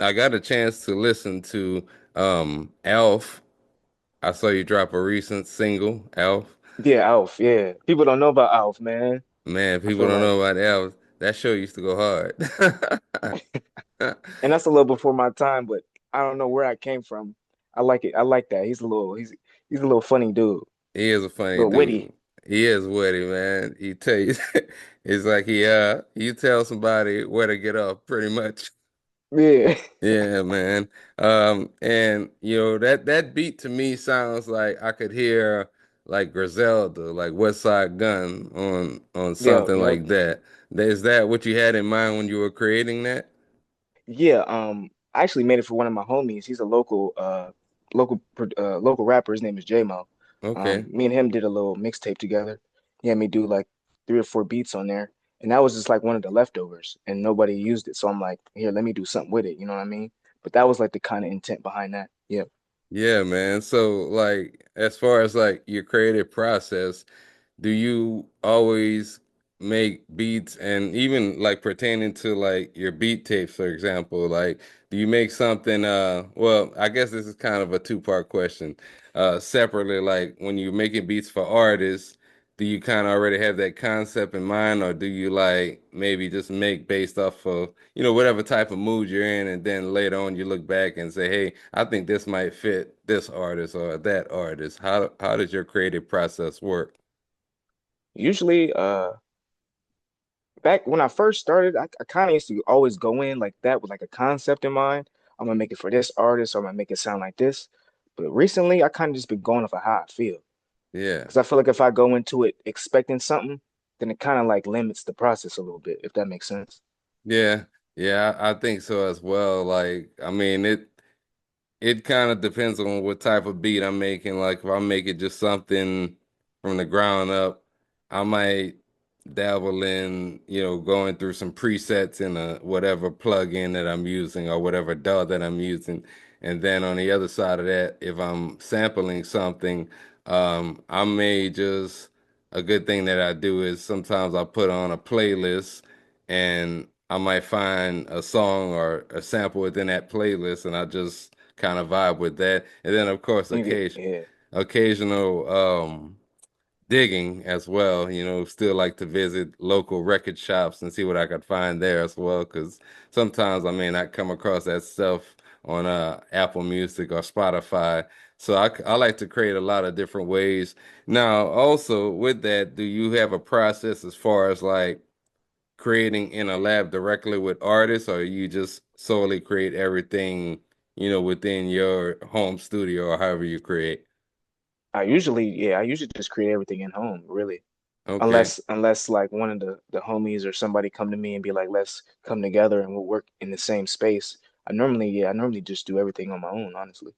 I got a chance to listen to Alf. I saw you drop a recent single, Alf. Yeah, Alf. Yeah, people don't know about Alf, man. Man, I people feel don't like, know about Alf. That show used to go hard. and that's a little before my time, but I don't know where I came from. I like it. I like that. He's a little funny dude, a He is a funny little witty. dude. He is witty, man. He tell you, it's like you tell somebody where to get off, pretty much. Yeah, Yeah, man. And that beat to me sounds like I could hear like Griselda, like West Side Gun on yeah, something yeah, like that. Is that what you had in mind when you were creating that? yeah. I actually made it for one of my homies. He's a local rapper. His name is J-Mo. Okay. Me and him did a little mixtape together. He had me do like 3 or 4 beats on there, and that was just like one of the leftovers, and nobody used it. So I'm like, here, let me do something with it. You know what I mean? But that was like the kind of intent behind that. Yeah. Yeah, man. So like as far as like your creative process, do you always make beats and even like pertaining to like your beat tapes, for example, like do you make something well, I guess this is kind of a two-part question. Separately, like when you're making beats for artists, do you kind of already have that concept in mind, or do you like maybe just make based off of, whatever type of mood you're in, and then later on you look back and say, hey, I think this might fit this artist or that artist. How does your creative process work? Usually, back when I first started, I kind of used to always go in like that with like a concept in mind. I'm gonna make it for this artist, or I'm gonna make it sound like this. But recently, I kind of just been going off of how I feel. Yeah. Because I feel like if I go into it expecting something, then it kind of like limits the process a little bit, if that makes sense. Yeah, yeah, I think so as well. Like, I mean, it kind of depends on what type of beat I'm making. Like, if I make it just something from the ground up, I might dabble in, going through some presets in a whatever plugin that I'm using or whatever DAW that I'm using. And then on the other side of that, if I'm sampling something, I may just a good thing that I do is sometimes I put on a playlist and I might find a song or a sample within that playlist and I just kind of vibe with that. And then of course Yeah, occasional digging as well, still like to visit local record shops and see what I could find there as well. Because sometimes I may not come across that stuff on Apple Music or Spotify. So I like to create a lot of different ways. Now, also with that, do you have a process as far as like creating in a lab directly with artists, or you just solely create everything, within your home studio or however you create? I usually just create everything in home, really. Okay. Unless like one of the homies or somebody come to me and be like, let's come together and we'll work in the same space. I normally just do everything on my own, honestly.